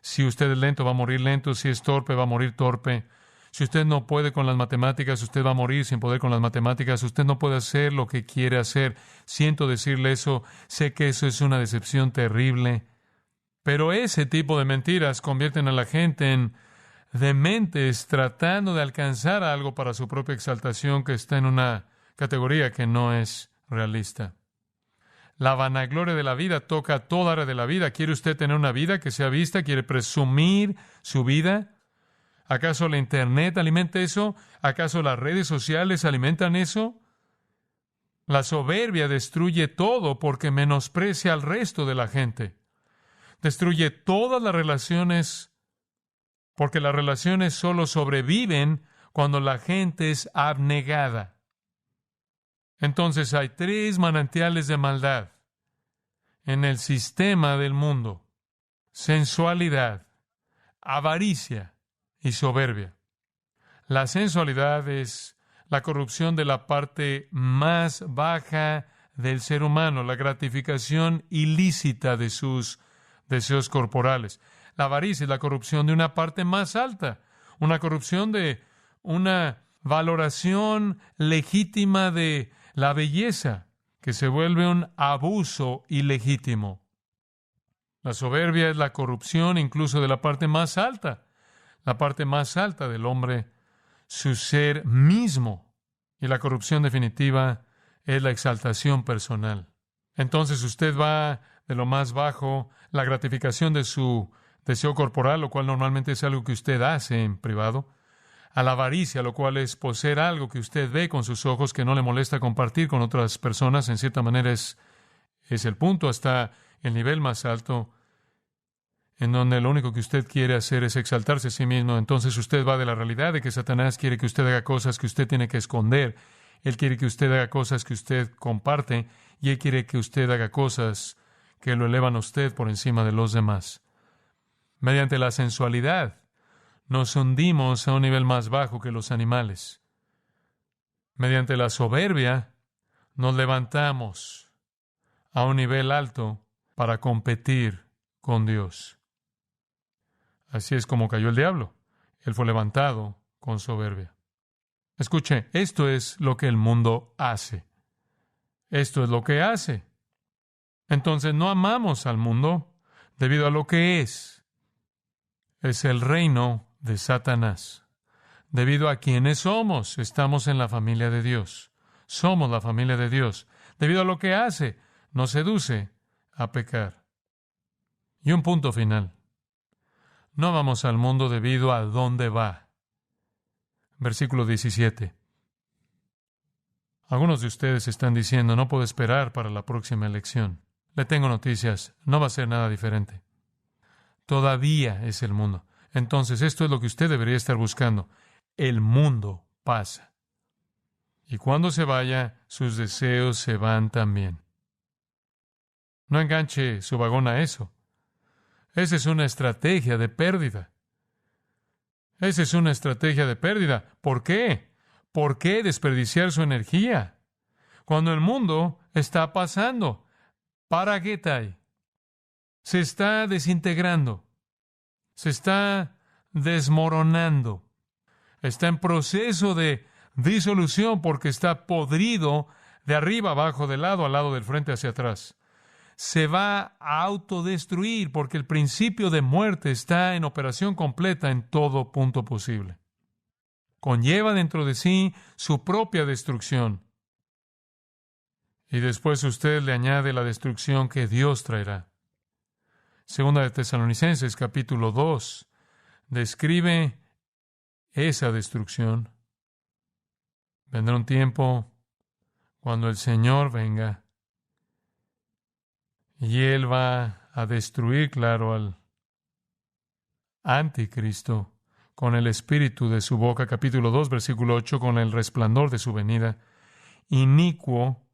Si usted es lento, va a morir lento. Si es torpe, va a morir torpe. Si usted no puede con las matemáticas, usted va a morir sin poder con las matemáticas. Usted no puede hacer lo que quiere hacer. Siento decirle eso. Sé que eso es una decepción terrible. Pero ese tipo de mentiras convierten a la gente en dementes tratando de alcanzar algo para su propia exaltación, que está en una categoría que no es realista. La vanagloria de la vida toca toda área de la vida. ¿Quiere usted tener una vida que sea vista? ¿Quiere presumir su vida? ¿Acaso la Internet alimenta eso? ¿Acaso las redes sociales alimentan eso? La soberbia destruye todo porque menosprecia al resto de la gente. Destruye todas las relaciones porque las relaciones solo sobreviven cuando la gente es abnegada. Entonces hay tres manantiales de maldad en el sistema del mundo: sensualidad, avaricia y soberbia. La sensualidad es la corrupción de la parte más baja del ser humano, la gratificación ilícita de sus deseos corporales. La avaricia es la corrupción de una parte más alta, una corrupción de una valoración legítima de la belleza, que se vuelve un abuso ilegítimo. La soberbia es la corrupción incluso de la parte más alta del hombre, su ser mismo. Y la corrupción definitiva es la exaltación personal. Entonces usted va de lo más bajo, la gratificación de su deseo corporal, lo cual normalmente es algo que usted hace en privado, a la avaricia, lo cual es poseer algo que usted ve con sus ojos que no le molesta compartir con otras personas. En cierta manera es el punto, hasta el nivel más alto. en donde lo único que usted quiere hacer es exaltarse a sí mismo, entonces usted va de la realidad de que Satanás quiere que usted haga cosas que usted tiene que esconder. Él quiere que usted haga cosas que usted comparte, y Él quiere que usted haga cosas que lo elevan a usted por encima de los demás. Mediante la sensualidad, nos hundimos a un nivel más bajo que los animales. Mediante la soberbia, nos levantamos a un nivel alto para competir con Dios. Así es como cayó el diablo. Él fue levantado con soberbia. Escuche, esto es lo que el mundo hace. Esto es lo que hace. Entonces no amamos al mundo debido a lo que es. Es el reino de Satanás. Debido a quienes somos, estamos en la familia de Dios. Somos la familia de Dios. Debido a lo que hace, nos seduce a pecar. Y un punto final. No amamos al mundo debido a dónde va. Versículo 17. Algunos de ustedes están diciendo, no puedo esperar para la próxima elección. Le tengo noticias, no va a ser nada diferente. Todavía es el mundo. Entonces, esto es lo que usted debería estar buscando. El mundo pasa. Y cuando se vaya, sus deseos se van también. No enganche su vagón a eso. Esa es una estrategia de pérdida. Esa es una estrategia de pérdida. ¿Por qué? ¿Por qué desperdiciar su energía? Cuando el mundo está pasando, paragetai, se está desintegrando, se está desmoronando, está en proceso de disolución porque está podrido de arriba abajo, de lado a lado, del frente hacia atrás. Se va a autodestruir porque el principio de muerte está en operación completa en todo punto posible. Conlleva dentro de sí su propia destrucción. Y después usted le añade la destrucción que Dios traerá. Segunda de Tesalonicenses, capítulo 2, describe esa destrucción. Vendrá un tiempo cuando el Señor venga y Él va a destruir, claro, al anticristo con el espíritu de su boca, capítulo 2, versículo 8, con el resplandor de su venida, inicuo,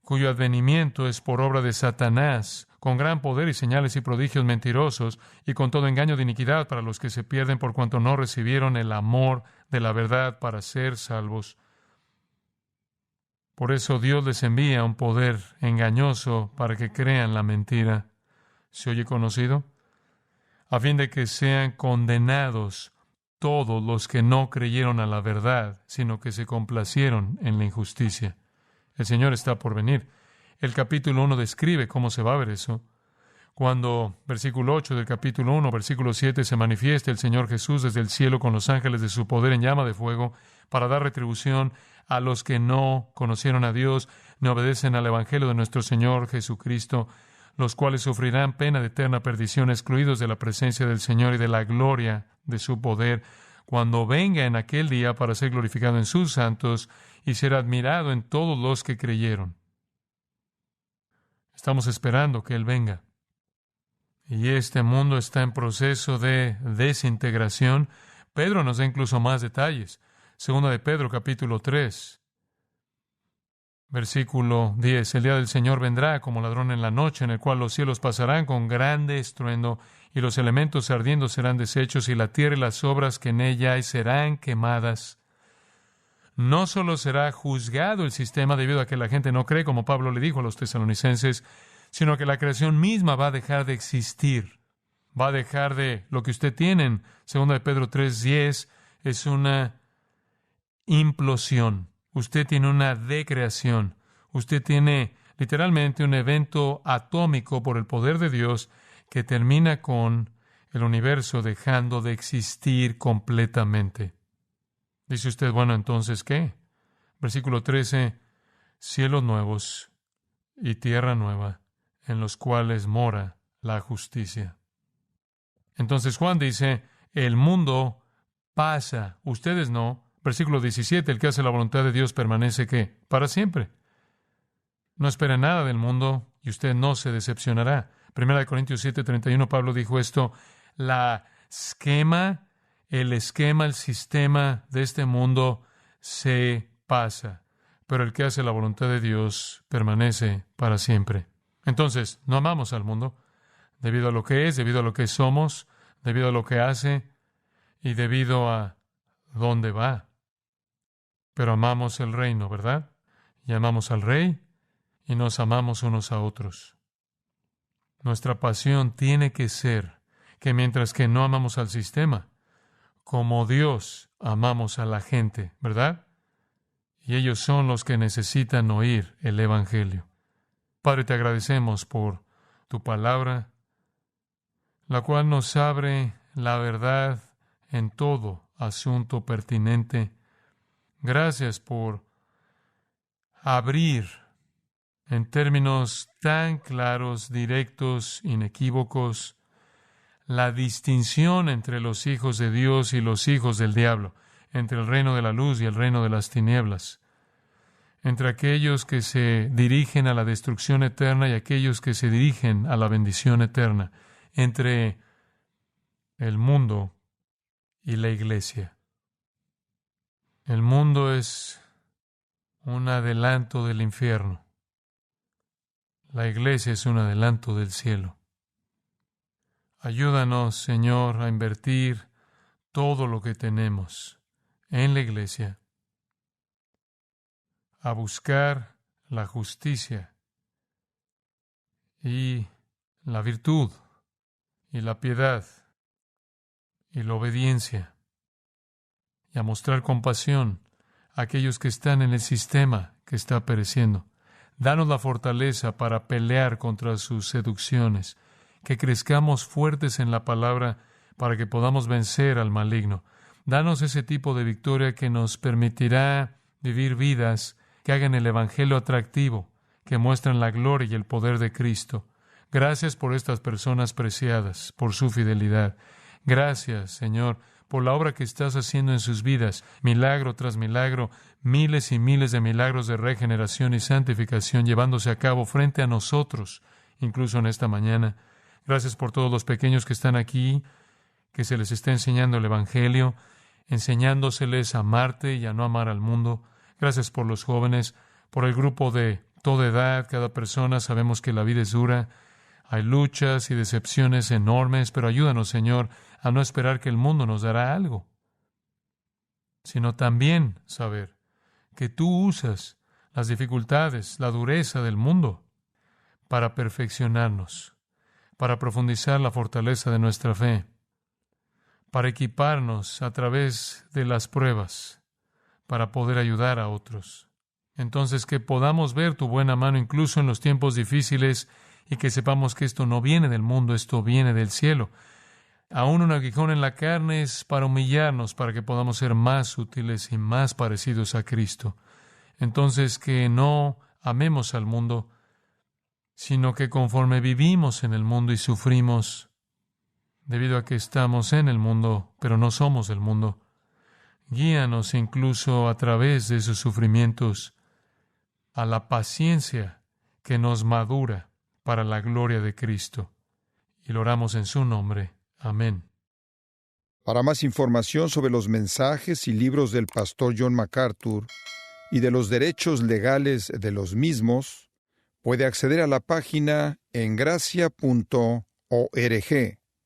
cuyo advenimiento es por obra de Satanás, con gran poder y señales y prodigios mentirosos, y con todo engaño de iniquidad para los que se pierden por cuanto no recibieron el amor de la verdad para ser salvos. Por eso Dios les envía un poder engañoso para que crean la mentira. ¿Se oye conocido? A fin de que sean condenados todos los que no creyeron a la verdad, sino que se complacieron en la injusticia. El Señor está por venir. El capítulo 1 describe cómo se va a ver eso. Cuando, versículo 8 del capítulo 1, versículo 7, se manifiesta el Señor Jesús desde el cielo con los ángeles de su poder en llama de fuego para dar retribución a los que no conocieron a Dios, ni obedecen al Evangelio de nuestro Señor Jesucristo, los cuales sufrirán pena de eterna perdición, excluidos de la presencia del Señor y de la gloria de su poder, cuando venga en aquel día para ser glorificado en sus santos y ser admirado en todos los que creyeron. Estamos esperando que Él venga. Y este mundo está en proceso de desintegración. Pedro nos da incluso más detalles. Segunda de Pedro, capítulo 3, versículo 10. El día del Señor vendrá como ladrón en la noche, en el cual los cielos pasarán con grande estruendo, y los elementos ardiendo serán deshechos, y la tierra y las obras que en ella hay serán quemadas. No solo será juzgado el sistema debido a que la gente no cree, como Pablo le dijo a los tesalonicenses, sino que la creación misma va a dejar de existir. Va a dejar de lo que usted tiene en 2 de Pedro 3:10, es una implosión. Usted tiene una decreación. Usted tiene literalmente un evento atómico por el poder de Dios que termina con el universo dejando de existir completamente. Dice usted, bueno, entonces, ¿qué? Versículo 13, cielos nuevos y tierra nueva, en los cuales mora la justicia. Entonces Juan dice, el mundo pasa, ustedes no. Versículo 17, el que hace la voluntad de Dios permanece, ¿qué? Para siempre. No espere nada del mundo y usted no se decepcionará. Primera de Corintios 7:31, Pablo dijo esto: el esquema, el sistema de este mundo se pasa, pero el que hace la voluntad de Dios permanece para siempre. Entonces, no amamos al mundo debido a lo que es, debido a lo que somos, debido a lo que hace y debido a dónde va. Pero amamos el reino, ¿verdad? Y amamos al Rey y nos amamos unos a otros. Nuestra pasión tiene que ser que mientras que no amamos al sistema, como Dios amamos a la gente, ¿verdad? Y ellos son los que necesitan oír el Evangelio. Padre, te agradecemos por tu palabra, la cual nos abre la verdad en todo asunto pertinente. Gracias por abrir en términos tan claros, directos, inequívocos, la distinción entre los hijos de Dios y los hijos del diablo, entre el reino de la luz y el reino de las tinieblas, entre aquellos que se dirigen a la destrucción eterna y aquellos que se dirigen a la bendición eterna, entre el mundo y la iglesia. El mundo es un adelanto del infierno. La iglesia es un adelanto del cielo. Ayúdanos, Señor, a invertir todo lo que tenemos en la iglesia, a buscar la justicia y la virtud y la piedad y la obediencia, y a mostrar compasión a aquellos que están en el sistema que está pereciendo. Danos la fortaleza para pelear contra sus seducciones, que crezcamos fuertes en la palabra para que podamos vencer al maligno. Danos ese tipo de victoria que nos permitirá vivir vidas que hagan el Evangelio atractivo, que muestran la gloria y el poder de Cristo. Gracias por estas personas preciadas, por su fidelidad. Gracias, Señor, por la obra que estás haciendo en sus vidas, milagro tras milagro, miles y miles de milagros de regeneración y santificación llevándose a cabo frente a nosotros, incluso en esta mañana. Gracias por todos los pequeños que están aquí, que se les está enseñando el Evangelio, enseñándoseles a amarte y a no amar al mundo. Gracias por los jóvenes, por el grupo de toda edad, cada persona. Sabemos que la vida es dura, hay luchas y decepciones enormes, pero ayúdanos, Señor, a no esperar que el mundo nos dará algo, sino también saber que tú usas las dificultades, la dureza del mundo para perfeccionarnos, para profundizar la fortaleza de nuestra fe, para equiparnos a través de las pruebas, para poder ayudar a otros. Entonces, que podamos ver tu buena mano incluso en los tiempos difíciles y que sepamos que esto no viene del mundo, esto viene del cielo. Aún un aguijón en la carne es para humillarnos, para que podamos ser más útiles y más parecidos a Cristo. Entonces, que no amemos al mundo, sino que conforme vivimos en el mundo y sufrimos, debido a que estamos en el mundo, pero no somos del mundo, guíanos incluso a través de esos sufrimientos a la paciencia que nos madura para la gloria de Cristo. Y lo oramos en su nombre. Amén. Para más información sobre los mensajes y libros del pastor John MacArthur y de los derechos legales de los mismos, puede acceder a la página engracia.org.